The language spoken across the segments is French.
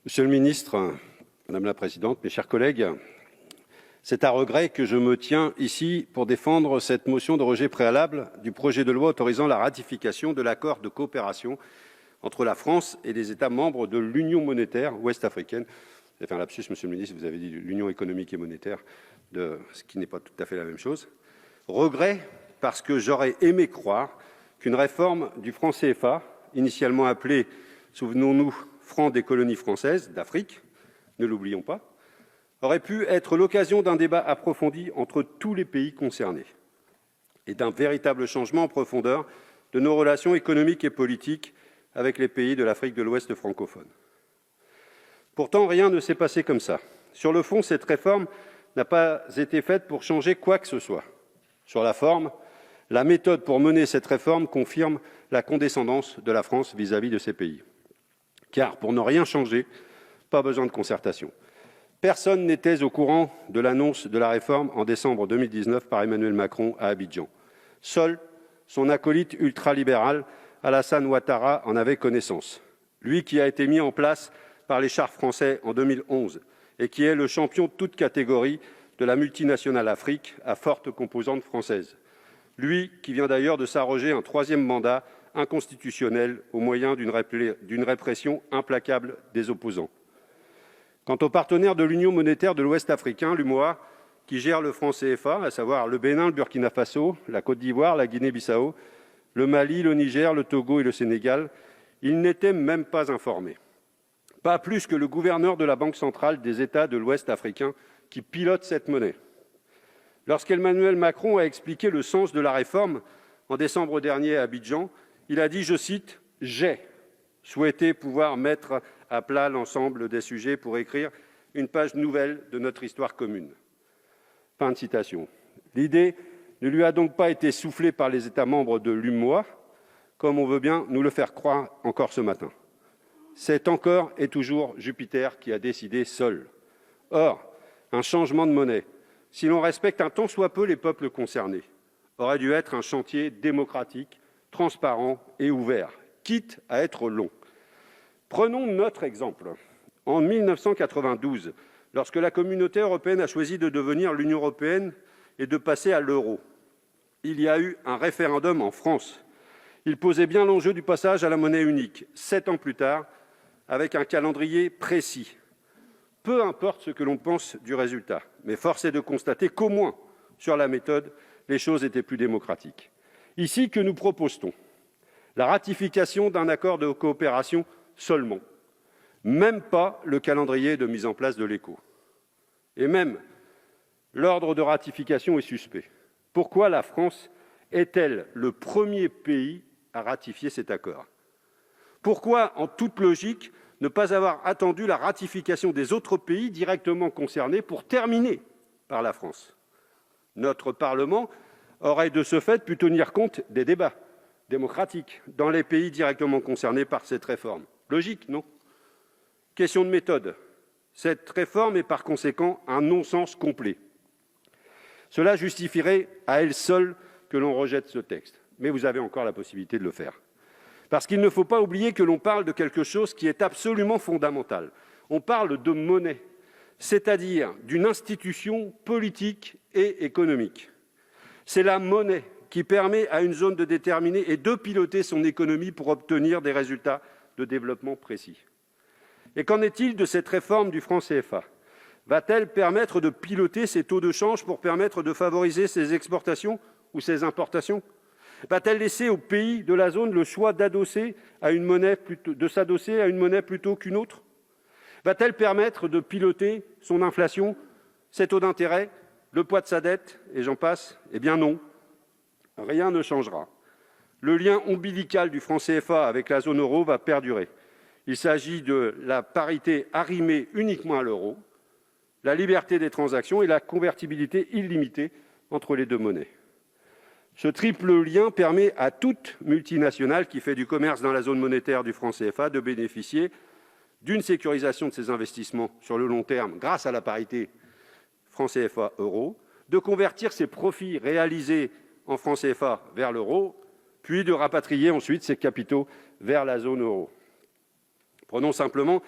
Monsieur le ministre, Madame la Présidente, mes chers collègues, c'est à regret que je me tiens ici pour défendre cette motion de rejet préalable du projet de loi autorisant la ratification de l'accord de coopération entre la France et les États membres de l'Union monétaire ouest-africaine. Vous avez fait un lapsus, Monsieur le ministre, vous avez dit l'Union économique et monétaire, ce qui n'est pas tout à fait la même chose. Regret parce que j'aurais aimé croire qu'une réforme du franc CFA, initialement appelée, souvenons-nous, franc des colonies françaises d'Afrique, ne l'oublions pas, aurait pu être l'occasion d'un débat approfondi entre tous les pays concernés et d'un véritable changement en profondeur de nos relations économiques et politiques avec les pays de l'Afrique de l'Ouest francophone. Pourtant, rien ne s'est passé comme ça. Sur le fond, cette réforme n'a pas été faite pour changer quoi que ce soit. Sur la forme, la méthode pour mener cette réforme confirme la condescendance de la France vis-à-vis de ces pays. Car pour ne rien changer, pas besoin de concertation. Personne n'était au courant de l'annonce de la réforme en décembre 2019 par Emmanuel Macron à Abidjan. Seul son acolyte ultralibéral, Alassane Ouattara, en avait connaissance. Lui qui a été mis en place par les chars français en 2011 et qui est le champion de toute catégorie de la multinationale Afrique à forte composante française. Lui qui vient d'ailleurs de s'arroger un troisième mandat inconstitutionnel au moyen d'une répression implacable des opposants. Quant aux partenaires de l'Union monétaire de l'Ouest africain, l'UMOA, qui gère le franc CFA, à savoir le Bénin, le Burkina Faso, la Côte d'Ivoire, la Guinée-Bissau, le Mali, le Niger, le Togo et le Sénégal, ils n'étaient même pas informés. Pas plus que le gouverneur de la Banque centrale des États de l'Ouest africain qui pilote cette monnaie. Lorsqu'Emmanuel Macron a expliqué le sens de la réforme en décembre dernier à Abidjan, il a dit, je cite, « J'ai souhaité pouvoir mettre à plat l'ensemble des sujets pour écrire une page nouvelle de notre histoire commune. » Fin de citation. L'idée ne lui a donc pas été soufflée par les États membres de l'UMOA, comme on veut bien nous le faire croire encore ce matin. C'est encore et toujours Jupiter qui a décidé seul. Or, un changement de monnaie, si l'on respecte un tant soit peu les peuples concernés, aurait dû être un chantier démocratique, transparent et ouvert, quitte à être long. Prenons notre exemple. En 1992, lorsque la communauté européenne a choisi de devenir l'Union européenne et de passer à l'euro, il y a eu un référendum en France. Il posait bien l'enjeu du passage à la monnaie unique, 7 ans plus tard, avec un calendrier précis. Peu importe ce que l'on pense du résultat, mais force est de constater qu'au moins, sur la méthode, les choses étaient plus démocratiques. Ici, que nous propose-t-on ? La ratification d'un accord de coopération seulement. Même pas le calendrier de mise en place de l'ECO. Et même, l'ordre de ratification est suspect. Pourquoi la France est-elle le premier pays à ratifier cet accord ? Pourquoi, en toute logique, ne pas avoir attendu la ratification des autres pays directement concernés pour terminer par la France ? Notre Parlement aurait de ce fait pu tenir compte des débats démocratiques dans les pays directement concernés par cette réforme. Logique, non ? Question de méthode. Cette réforme est par conséquent un non-sens complet. Cela justifierait à elle seule que l'on rejette ce texte. Mais vous avez encore la possibilité de le faire. Parce qu'il ne faut pas oublier que l'on parle de quelque chose qui est absolument fondamental. On parle de monnaie, c'est-à-dire d'une institution politique et économique. C'est la monnaie qui permet à une zone de déterminer et de piloter son économie pour obtenir des résultats de développement précis. Et qu'en est-il de cette réforme du franc CFA ? Va-t-elle permettre de piloter ces taux de change pour permettre de favoriser ses exportations ou ses importations ? Va-t-elle laisser aux pays de la zone le choix de s'adosser à une monnaie plutôt qu'une autre ? Va-t-elle permettre de piloter son inflation, ses taux d'intérêt, le poids de sa dette, et j'en passe ? Eh bien non, rien ne changera. Le lien ombilical du franc CFA avec la zone euro va perdurer. Il s'agit de la parité arrimée uniquement à l'euro, la liberté des transactions et la convertibilité illimitée entre les deux monnaies. Ce triple lien permet à toute multinationale qui fait du commerce dans la zone monétaire du franc CFA de bénéficier d'une sécurisation de ses investissements sur le long terme grâce à la parité franc CFA-euro, de convertir ses profits réalisés en franc CFA vers l'euro, puis de rapatrier ensuite ses capitaux vers la zone euro. Prenons simplement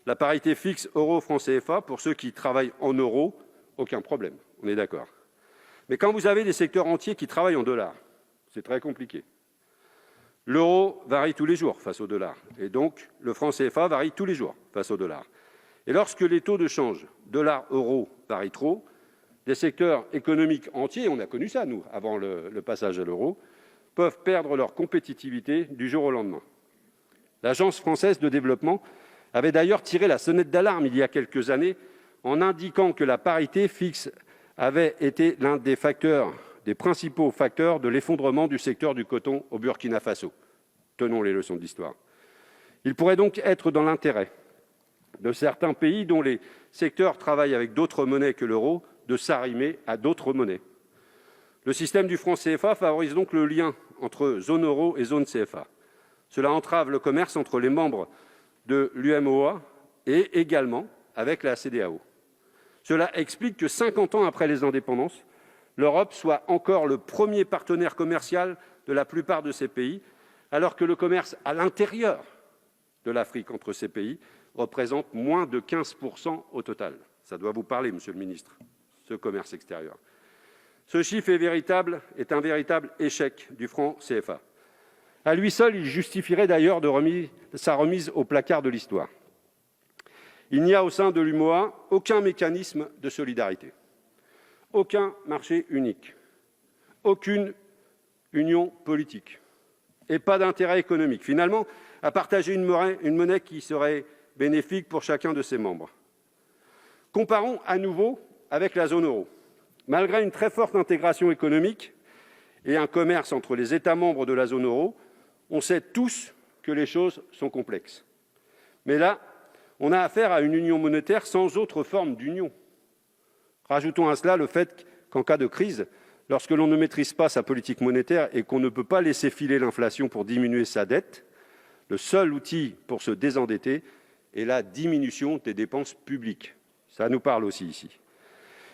La parité fixe euro-franc CFA, pour ceux qui travaillent en euros, aucun problème, on est d'accord. Mais quand vous avez des secteurs entiers qui travaillent en dollars, c'est très compliqué. L'euro varie tous les jours face au dollar, et donc le franc CFA varie tous les jours face au dollar. Et lorsque les taux de change dollar-euro varient trop, des secteurs économiques entiers, on a connu ça, nous, avant le passage à l'euro, peuvent perdre leur compétitivité du jour au lendemain. L'Agence française de développement avait d'ailleurs tiré la sonnette d'alarme il y a quelques années en indiquant que la parité fixe avait été l'un des principaux facteurs de l'effondrement du secteur du coton au Burkina Faso. Tenons les leçons d'histoire. Il pourrait donc être dans l'intérêt de certains pays dont les secteurs travaillent avec d'autres monnaies que l'euro de s'arrimer à d'autres monnaies. Le système du franc CFA favorise donc le lien entre zone euro et zone CFA. Cela entrave le commerce entre les membres de l'UMOA et également avec la CEDEAO. Cela explique que 50 ans après les indépendances, l'Europe soit encore le premier partenaire commercial de la plupart de ces pays, alors que le commerce à l'intérieur de l'Afrique entre ces pays représente moins de 15% au total. Ça doit vous parler, monsieur le ministre, ce commerce extérieur. Ce chiffre est un véritable échec du franc CFA. À lui seul, il justifierait d'ailleurs sa remise au placard de l'histoire. Il n'y a au sein de l'UMOA aucun mécanisme de solidarité, aucun marché unique, aucune union politique et pas d'intérêt économique, finalement, à partager une monnaie qui serait bénéfique pour chacun de ses membres. Comparons à nouveau avec la zone euro. Malgré une très forte intégration économique et un commerce entre les États membres de la zone euro, on sait tous que les choses sont complexes. Mais là, on a affaire à une union monétaire sans autre forme d'union. Rajoutons à cela le fait qu'en cas de crise, lorsque l'on ne maîtrise pas sa politique monétaire et qu'on ne peut pas laisser filer l'inflation pour diminuer sa dette, le seul outil pour se désendetter est la diminution des dépenses publiques. Ça nous parle aussi ici.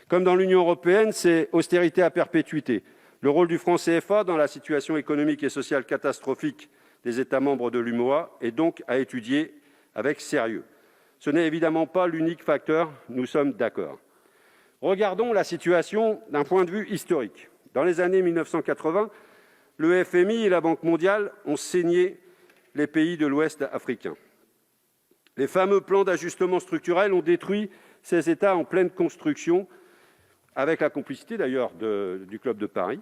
Comme dans l'Union européenne, c'est austérité à perpétuité. Le rôle du franc CFA dans la situation économique et sociale catastrophique des États membres de l'UMOA est donc à étudier avec sérieux. Ce n'est évidemment pas l'unique facteur, nous sommes d'accord. Regardons la situation d'un point de vue historique. Dans les années 1980, le FMI et la Banque mondiale ont saigné les pays de l'Ouest africain. Les fameux plans d'ajustement structurel ont détruit ces États en pleine construction, avec la complicité d'ailleurs du Club de Paris.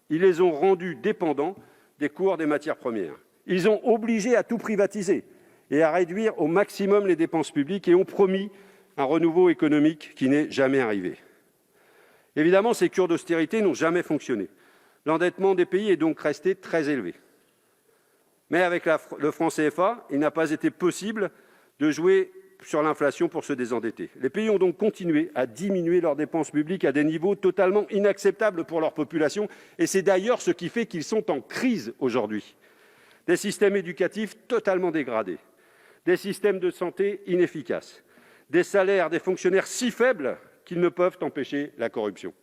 Ils les ont rendus dépendants des cours des matières premières. Ils ont obligé à tout privatiser et à réduire au maximum les dépenses publiques et ont promis un renouveau économique qui n'est jamais arrivé. Évidemment, ces cures d'austérité n'ont jamais fonctionné. L'endettement des pays est donc resté très élevé. Mais avec le franc CFA, il n'a pas été possible de jouer sur l'inflation pour se désendetter. Les pays ont donc continué à diminuer leurs dépenses publiques à des niveaux totalement inacceptables pour leur population, et c'est d'ailleurs ce qui fait qu'ils sont en crise aujourd'hui. Des systèmes éducatifs totalement dégradés, des systèmes de santé inefficaces, des salaires des fonctionnaires si faibles qu'ils ne peuvent empêcher la corruption.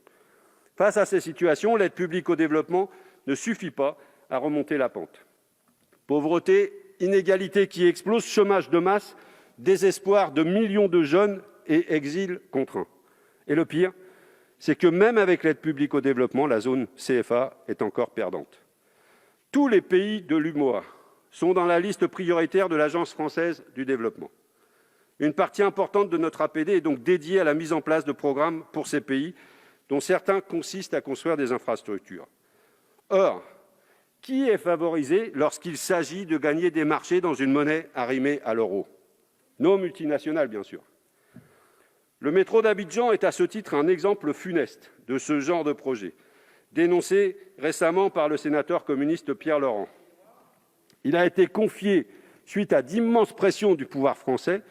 Face à ces situations, l'aide publique au développement ne suffit pas à remonter la pente. Pauvreté, inégalités qui explosent, chômage de masse, désespoir de millions de jeunes et exil contraint. Et le pire, c'est que même avec l'aide publique au développement, la zone CFA est encore perdante. Tous les pays de l'UMOA sont dans la liste prioritaire de l'Agence française du développement. Une partie importante de notre APD est donc dédiée à la mise en place de programmes pour ces pays, dont certains consistent à construire des infrastructures. Or, qui est favorisé lorsqu'il s'agit de gagner des marchés dans une monnaie arrimée à l'euro ? Nos multinationales, bien sûr. Le métro d'Abidjan est à ce titre un exemple funeste de ce genre de projet, dénoncé récemment par le sénateur communiste Pierre Laurent. Il a été confié, suite à d'immenses pressions du pouvoir français,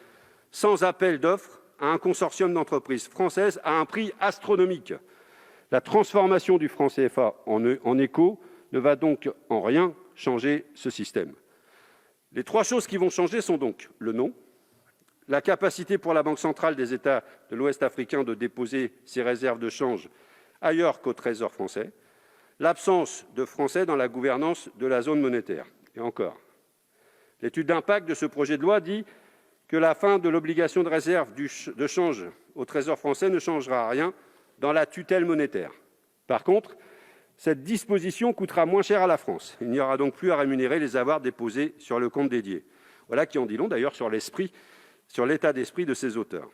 sans appel d'offres, à un consortium d'entreprises françaises à un prix astronomique. La transformation du franc CFA en éco ne va donc en rien changer ce système. Les trois choses qui vont changer sont donc le nom, la capacité pour la Banque centrale des États de l'Ouest africain de déposer ses réserves de change ailleurs qu'au Trésor français, l'absence de Français dans la gouvernance de la zone monétaire. Et encore, l'étude d'impact de ce projet de loi dit que la fin de l'obligation de réserve de change au Trésor français ne changera rien dans la tutelle monétaire. Par contre, cette disposition coûtera moins cher à la France. Il n'y aura donc plus à rémunérer les avoirs déposés sur le compte dédié. Voilà qui en dit long d'ailleurs sur l'état d'esprit de ses auteurs.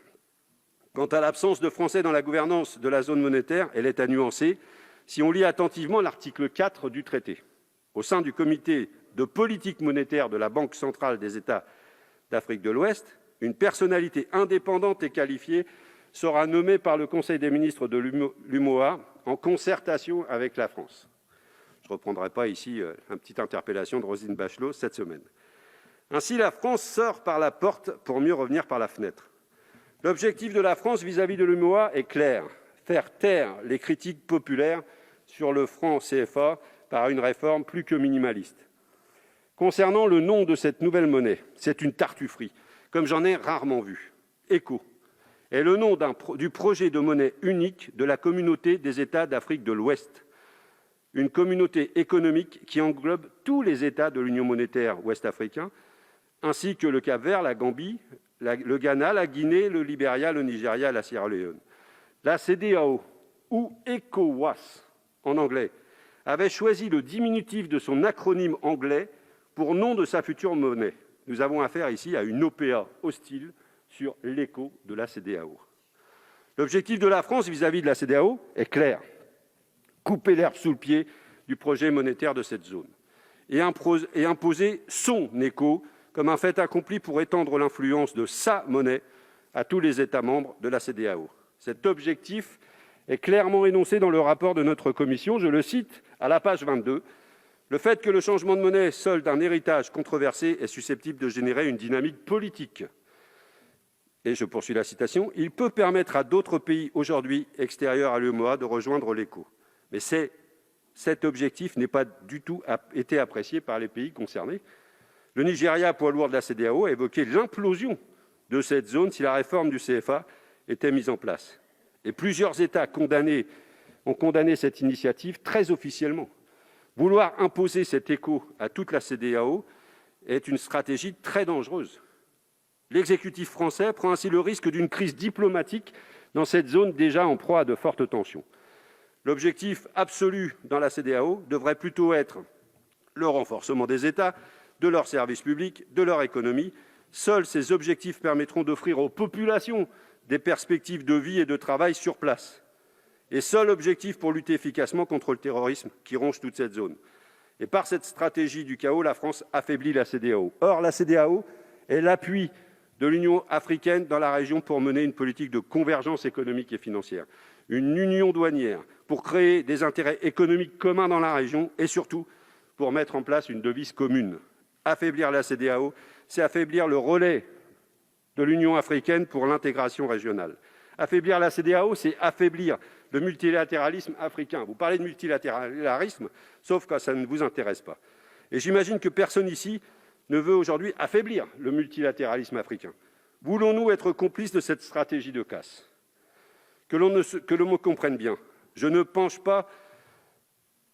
Quant à l'absence de Français dans la gouvernance de la zone monétaire, elle est à nuancer si on lit attentivement l'article 4 du traité. Au sein du comité de politique monétaire de la Banque centrale des États d'Afrique de l'Ouest, une personnalité indépendante et qualifiée sera nommée par le Conseil des ministres de l'UMOA en concertation avec la France. Je ne reprendrai pas ici une petite interpellation de Roselyne Bachelot cette semaine. Ainsi, la France sort par la porte pour mieux revenir par la fenêtre. L'objectif de la France vis-à-vis de l'UMOA est clair, faire taire les critiques populaires sur le franc CFA par une réforme plus que minimaliste. Concernant le nom de cette nouvelle monnaie, c'est une tartufferie, comme j'en ai rarement vu. ECO est le nom du projet de monnaie unique de la communauté des États d'Afrique de l'Ouest, une communauté économique qui englobe tous les États de l'Union monétaire ouest-africaine, ainsi que le Cap-Vert, la Gambie, le Ghana, la Guinée, le Libéria, le Nigeria et la Sierra Leone. La CEDEAO, ou ECOWAS en anglais, avait choisi le diminutif de son acronyme anglais pour nom de sa future monnaie. Nous avons affaire ici à une OPA hostile sur l'écho de la CEDEAO. L'objectif de la France vis-à-vis de la CEDEAO est clair : couper l'herbe sous le pied du projet monétaire de cette zone et imposer son écho comme un fait accompli pour étendre l'influence de sa monnaie à tous les États membres de la CEDEAO. Cet objectif est clairement énoncé dans le rapport de notre commission. Je le cite à la page 22. « Le fait que le changement de monnaie, seul d'un héritage controversé, est susceptible de générer une dynamique politique. » Et je poursuis la citation. « Il peut permettre à d'autres pays aujourd'hui extérieurs à l'UEMOA de rejoindre l'ECO. » Mais cet objectif n'est pas du tout été apprécié par les pays concernés. Le Nigeria, poids lourd de la CEDEAO, a évoqué l'implosion de cette zone si la réforme du CFA était mise en place. Et plusieurs États ont condamné cette initiative très officiellement. Vouloir imposer cet écho à toute la CEDEAO est une stratégie très dangereuse. L'exécutif français prend ainsi le risque d'une crise diplomatique dans cette zone déjà en proie à de fortes tensions. L'objectif absolu dans la CEDEAO devrait plutôt être le renforcement des États, de leurs services publics, de leur économie. Seuls ces objectifs permettront d'offrir aux populations des perspectives de vie et de travail sur place. Et seul objectif pour lutter efficacement contre le terrorisme qui ronge toute cette zone. Et par cette stratégie du chaos, la France affaiblit la CEDEAO. Or, la CEDEAO est l'appui de l'Union africaine dans la région pour mener une politique de convergence économique et financière, une union douanière pour créer des intérêts économiques communs dans la région et surtout pour mettre en place une devise commune. Affaiblir la CEDEAO, c'est affaiblir le relais de l'Union africaine pour l'intégration régionale. Affaiblir la CEDEAO, c'est affaiblir le multilatéralisme africain. Vous parlez de multilatéralisme, sauf quand ça ne vous intéresse pas. Et j'imagine que personne ici ne veut aujourd'hui affaiblir le multilatéralisme africain. Voulons-nous être complices de cette stratégie de casse ? Que l'on me comprenne bien, je ne penche pas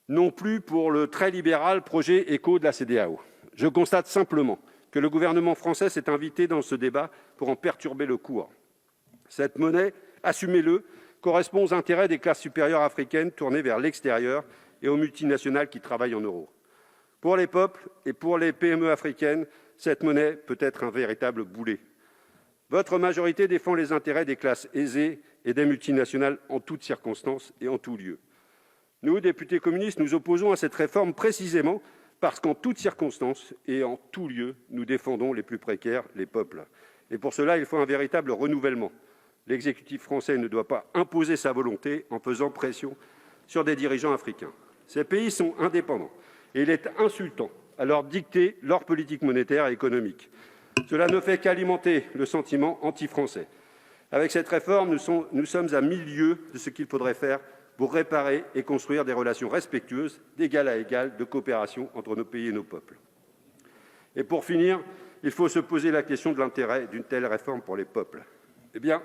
non plus pour le très libéral projet ECO de la CEDEAO. Je constate simplement que le gouvernement français s'est invité dans ce débat pour en perturber le cours. Cette monnaie, assumez-le, correspond aux intérêts des classes supérieures africaines tournées vers l'extérieur et aux multinationales qui travaillent en euros. Pour les peuples et pour les PME africaines, cette monnaie peut être un véritable boulet. Votre majorité défend les intérêts des classes aisées et des multinationales en toutes circonstances et en tout lieu. Nous, députés communistes, nous opposons à cette réforme précisément parce qu'en toutes circonstances et en tout lieu, nous défendons les plus précaires, les peuples. Et pour cela, il faut un véritable renouvellement. L'exécutif français ne doit pas imposer sa volonté en faisant pression sur des dirigeants africains. Ces pays sont indépendants et il est insultant à leur dicter leur politique monétaire et économique. Cela ne fait qu'alimenter le sentiment anti-français. Avec cette réforme, nous sommes à 1000 lieues de ce qu'il faudrait faire pour réparer et construire des relations respectueuses, d'égal à égal, de coopération entre nos pays et nos peuples. Et pour finir, il faut se poser la question de l'intérêt d'une telle réforme pour les peuples. Eh bien,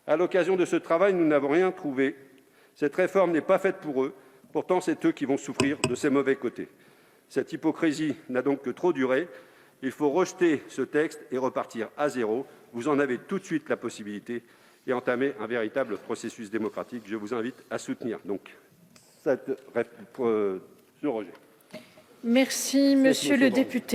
à l'occasion de ce travail, nous n'avons rien trouvé. Cette réforme n'est pas faite pour eux. Pourtant, c'est eux qui vont souffrir de ses mauvais côtés. Cette hypocrisie n'a donc que trop duré. Il faut rejeter ce texte et repartir à zéro. Vous en avez tout de suite la possibilité et entamer un véritable processus démocratique. Je vous invite à soutenir ce rejet. Merci, monsieur le député.